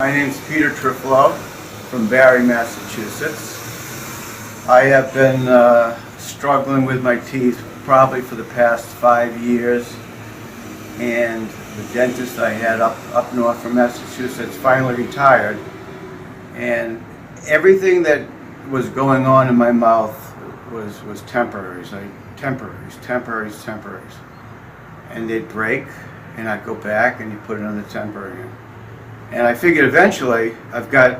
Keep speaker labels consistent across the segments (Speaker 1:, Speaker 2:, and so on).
Speaker 1: My name is PeterT from Barre, Massachusetts. I have been struggling with my teeth probably for the past 5 years, and the dentist I had up north from Massachusetts finally retired, and everything that was going on in my mouth was temporaries, temporaries, and they'd break, and I'd go back and you put another temporary in. And I figured eventually I've got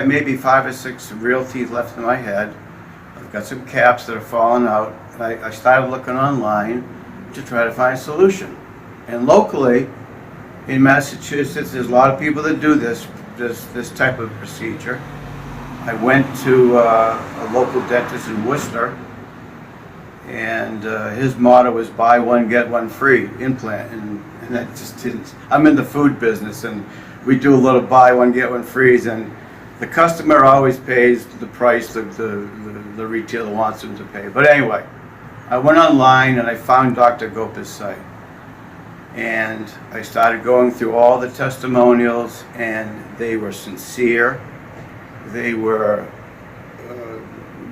Speaker 1: maybe 5 or 6 real teeth left in my head. I've got some caps that are falling out. And I started looking online to try to find a solution. And locally in Massachusetts, there's a lot of people that do this type of procedure. I went to a local dentist in Worcester, and his motto was buy one get one free implant, and that just didn't. I'm in the food business, and we do a little buy one get one frees, and the customer always pays the price that the retailer wants them to pay. But anyway, I went online and I found Dr. Golpa's site, and I started going through all the testimonials, and they were sincere. They were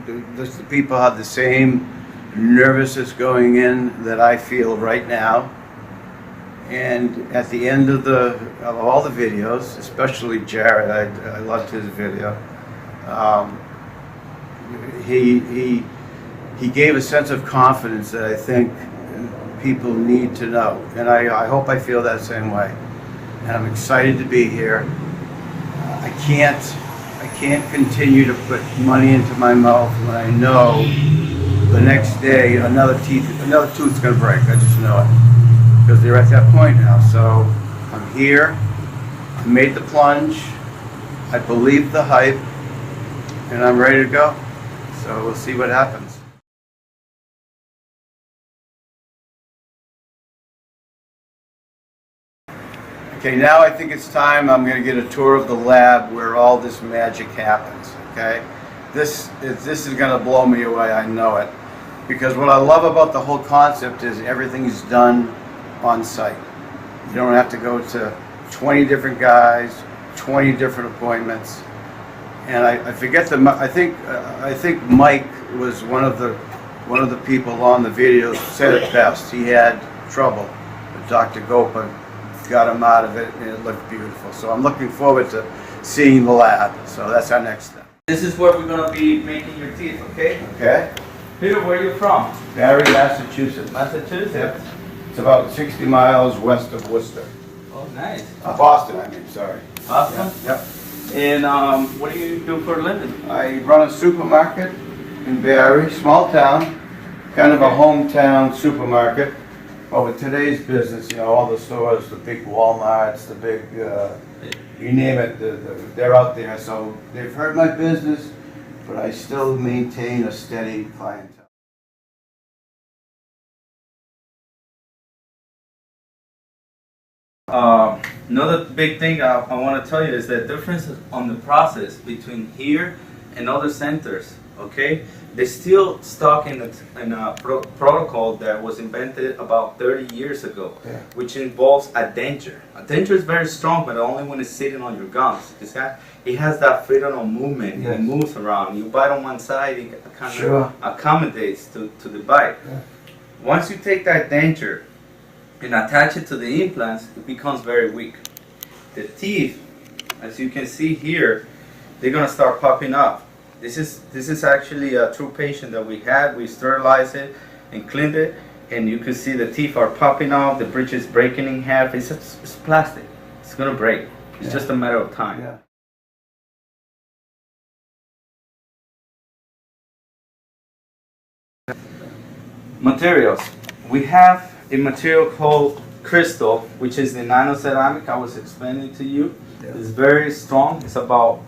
Speaker 1: the people had the same nervousness going in that I feel right now. And at the end of all the videos, especially Jared, I loved his video. He gave a sense of confidence that I think people need to know, and I hope I feel that same way. And I'm excited to be here. I can't continue to put money into my mouth when I know the next day another tooth's going to break. I just know it, because they're at that point now. So I'm here. I made the plunge. I believe the hype, and I'm ready to go. So we'll see what happens. Okay, now I think it's time I'm going to get a tour of the lab where all this magic happens. Okay, this is going to blow me away. I know it, because what I love about the whole concept is everything is done on site. You don't have to go to 20 different guys, 20 different appointments. And I forget I think Mike was one of the people on the video said it best. He had trouble, but Dr. Golpa got him out of it, and it looked beautiful. So I'm looking forward to seeing the lab. So that's our next step.
Speaker 2: This is where we're going to be making your teeth, okay?
Speaker 1: Okay.
Speaker 2: Peter, where are you from?
Speaker 1: Barre, Massachusetts.
Speaker 2: Massachusetts?
Speaker 1: Yep. It's about 60 miles west of Worcester.
Speaker 2: Oh, nice.
Speaker 1: Boston, I mean, sorry.
Speaker 2: Boston?
Speaker 1: Yep.
Speaker 2: And what do you do for a living?
Speaker 1: I run a supermarket in Barre, small town, kind of a hometown supermarket. But with today's business, you know, all the stores, the big Walmarts, the big, you name it, they're out there. So they've heard my business, but I still maintain a steady clientele.
Speaker 2: Another big thing I want to tell you is the difference on the process between here and other centers, okay? They're still stuck in a protocol that was invented about 30 years ago,
Speaker 1: Yeah.
Speaker 2: which involves a denture. A denture is very strong, but only when it's sitting on your gums. It has that freedom of movement.
Speaker 1: Yes.
Speaker 2: It moves around. You bite on one side, it kind
Speaker 1: Sure.
Speaker 2: of accommodates to the bite.
Speaker 1: Yeah.
Speaker 2: Once you take that denture and attach it to the implants, it becomes very weak. The teeth, as you can see here, they're gonna start popping up. This is actually a true patient that we had. We sterilized it and cleaned it, and you can see the teeth are popping off. The bridge is breaking in half. It's plastic. It's gonna break. It's just a matter of time.
Speaker 1: Yeah.
Speaker 2: Materials. We have a material called crystal, which is the nano ceramic I was explaining to you.
Speaker 1: Yeah.
Speaker 2: It's very strong. It's about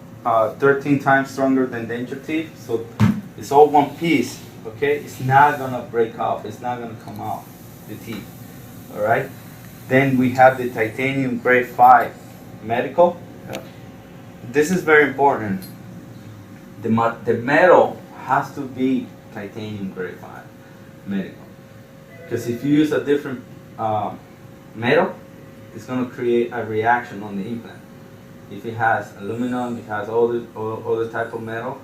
Speaker 2: 13 times stronger than denture teeth. So it's all one piece, okay? It's not gonna break off. It's not gonna come out, the teeth, all right? Then we have the titanium grade 5 medical.
Speaker 1: Yeah.
Speaker 2: This is very important. The metal has to be titanium grade 5 medical. Because if you use a different metal, it's going to create a reaction on the implant. if it has aluminum, it has all the type of metal.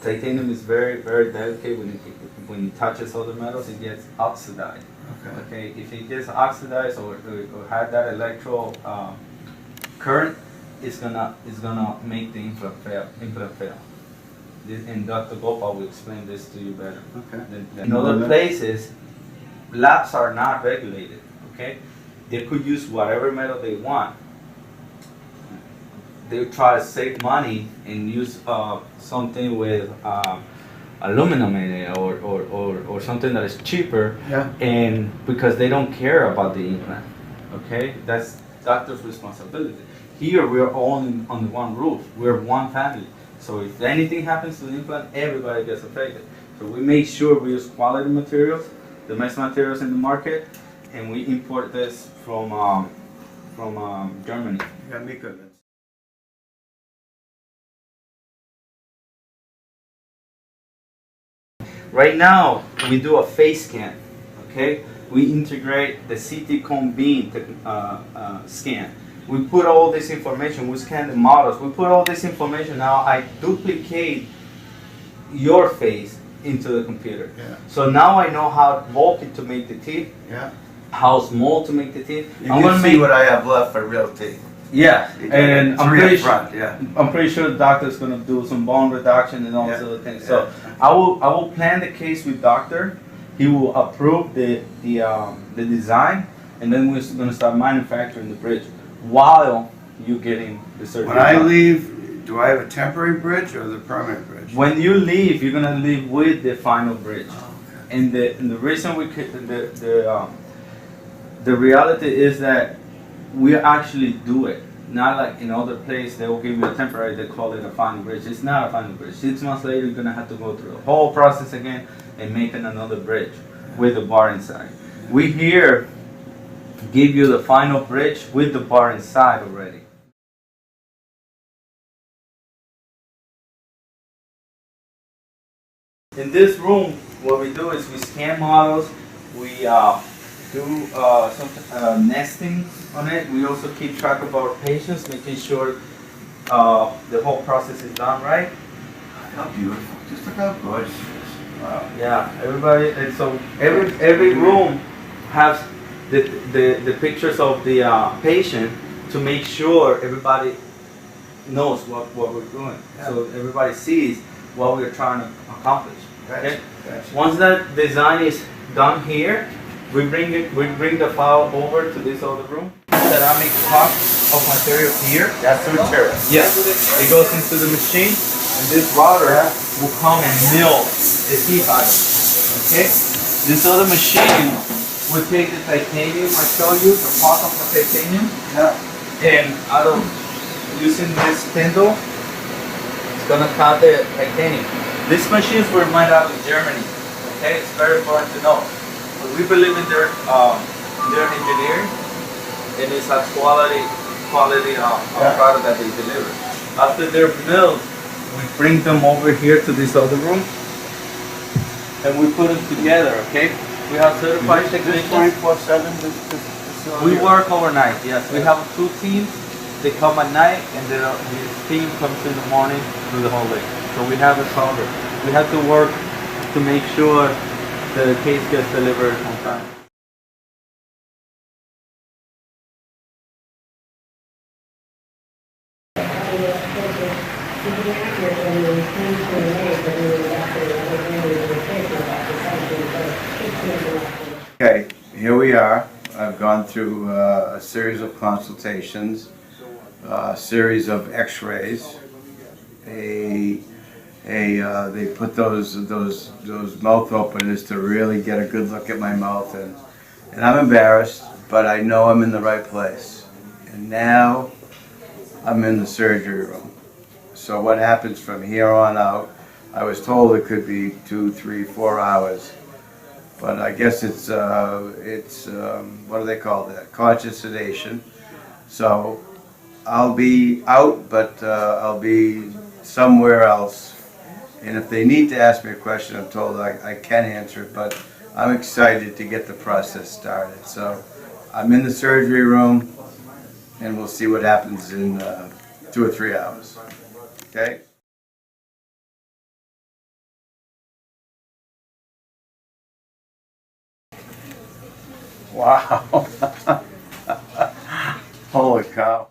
Speaker 2: Titanium is very, very delicate. When it touches other metals, it gets oxidized. Okay. If it gets oxidized or have that electrical current, it's gonna make the implant fail. And Dr. Golpa will explain this to you better.
Speaker 1: Okay.
Speaker 2: In other places, labs are not regulated. Okay, they could use whatever metal they want. They try to save money and use something with aluminum in it or something that is cheaper.
Speaker 1: Yeah.
Speaker 2: And because they don't care about the implant. Okay, that's doctor's responsibility. Here we're all under one roof. We're one family. So if anything happens to the implant, everybody gets affected. So we make sure we use quality materials, the best materials in the market, and we import this from Germany.
Speaker 1: You got me good.
Speaker 2: Right now, we do a face scan. Okay, we integrate the CT cone beam scan. We put all this information. We scan the models. We put all this information. Now I duplicate your face into the computer.
Speaker 1: Yeah.
Speaker 2: So now I know how bulky to make the teeth.
Speaker 1: Yeah.
Speaker 2: How small to make the teeth.
Speaker 1: You can see what I have left for real teeth.
Speaker 2: Yeah, and I'm pretty sure the doctor's gonna do some bone reduction and all those other things. So I will plan the case with doctor. He will approve the design, and then we're gonna start manufacturing the bridge while you're getting the surgery.
Speaker 1: When I leave, do I have a temporary bridge or the permanent bridge?
Speaker 2: When you leave, you're gonna leave with the final bridge.
Speaker 1: Oh, okay.
Speaker 2: And the reason the reality is that we actually do it. Not like in other places, they will give you a temporary, they call it a final bridge. It's not a final bridge. 6 months later, you're gonna have to go through the whole process again and make another bridge with the bar inside. We here give you the final bridge with the bar inside already. In this room, what we do is we scan models, we do some nesting on it. We also keep track of our patients, making sure the whole process is done right.
Speaker 1: How beautiful. Just look how gorgeous it is. Wow.
Speaker 2: Yeah, everybody, and so every room has the pictures of the patient to make sure everybody knows what we're doing. Yeah. So everybody sees what we're trying to accomplish. Okay?
Speaker 1: Gotcha.
Speaker 2: Once that design is done here, we bring the file over to this other room. Ceramic cup of material here.
Speaker 1: That's the material.
Speaker 2: Yes, it goes into the machine, and this router will come and mill the teeth item. Okay? This other machine will take the titanium I showed you, the part of the titanium, and out of using this spindle, it's gonna cut the titanium. These machines were made out in Germany. Okay, it's very important to know. But we believe in their engineering, and it's a quality product that they deliver. After they're milled, we bring them over here to this other room, and we put them together. Okay, we have certified technicians.
Speaker 1: 24/7.
Speaker 2: We work overnight. Yes, we have 2 teams. They come at night, and the team comes in the morning through the whole day. So we have a solver. We have to work to make sure the case gets delivered on time.
Speaker 1: Okay, here we are. I've gone through a series of consultations, a series of x-rays. They put those mouth openers to really get a good look at my mouth, and I'm embarrassed, but I know I'm in the right place. And now I'm in the surgery room. So what happens from here on out, I was told it could be 2, 3, 4 hours. But I guess it's what do they call that? Conscious sedation. So I'll be out, but I'll be somewhere else. And if they need to ask me a question, I'm told I can answer it, but I'm excited to get the process started. So I'm in the surgery room, and we'll see what happens in 2 or 3 hours. Okay? Wow. Holy cow.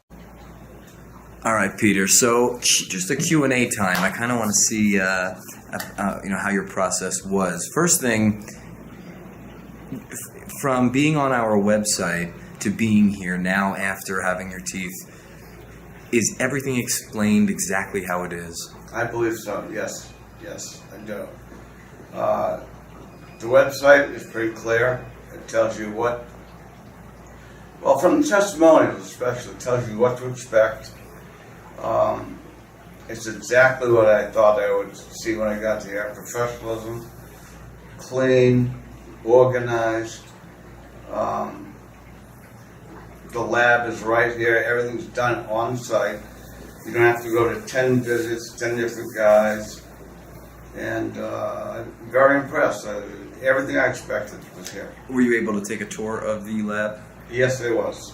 Speaker 3: All right, Peter. So just a Q&A time. I kind of want to see, how your process was. First thing, from being on our website to being here now after having your teeth, is everything explained exactly how it is?
Speaker 1: I believe so, yes. Yes, I do. The website is pretty clear. It tells you what, well, from the testimonials especially, it tells you what to expect. It's exactly what I thought I would see when I got here. Professionalism, clean, organized. The lab is right here. Everything's done on site. You don't have to go to 10 visits, 10 different guys. And I'm very impressed. Everything I expected was here.
Speaker 3: Were you able to take a tour of the lab?
Speaker 1: Yes, it was.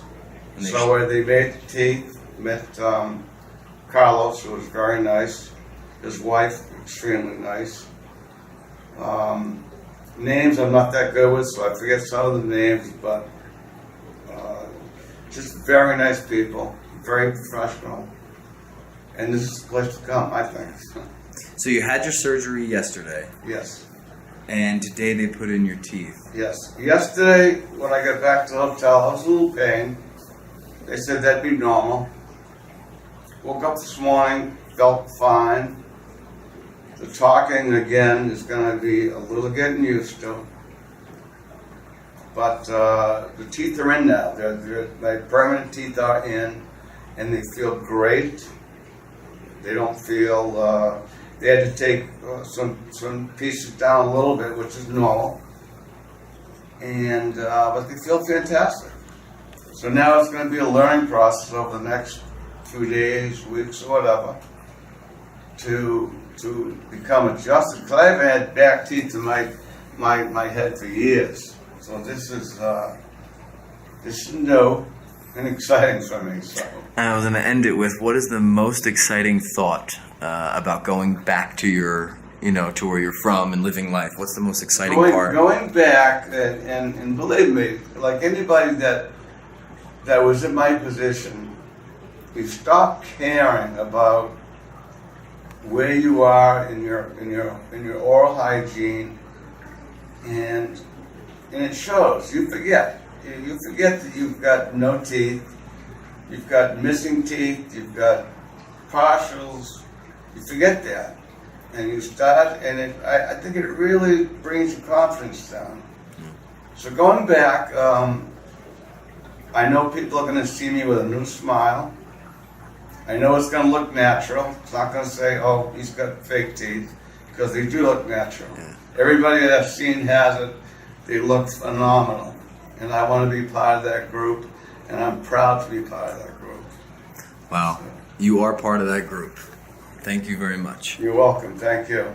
Speaker 1: So where they made the teeth, met Carlos, who was very nice. His wife, extremely nice. Names I'm not that good with, so I forget some of the names, but just very nice people, very professional. And this is the place to come, I think.
Speaker 3: So you had your surgery yesterday,
Speaker 1: Yes,
Speaker 3: and today they put in your teeth.
Speaker 1: yes. Yesterday, when I got back to the hotel, I was a little pain. They said that'd be normal. Woke up this morning, felt fine. The talking, again, is going to be a little getting used to. But the teeth are in now. My permanent teeth are in, and they feel great. They don't feel, they had to take some pieces down a little bit, which is normal. And, but they feel fantastic. So now it's going to be a learning process over the next few days, weeks, or whatever, to become adjusted. Because I haven't had back teeth in my head for years. So this is new and exciting for me. So
Speaker 3: I was going to end it with, what is the most exciting thought about going back to your, to where you're from and living life? What's the most exciting part?
Speaker 1: Going back, and believe me, like anybody that was in my position, you stop caring about where you are in your oral hygiene, and it shows. You forget. You forget that you've got no teeth, you've got missing teeth, you've got partials. You forget that, and you start, and I think it really brings your confidence down. So going back, I know people are going to see me with a new smile. I know it's going to look natural. It's not going to say, oh, he's got fake teeth, because they do look natural. Everybody that I've seen has it. They look phenomenal. And I want to be part of that group, and I'm proud to be part of that group.
Speaker 3: Wow. You are part of that group. Thank you very much.
Speaker 1: You're welcome. Thank you.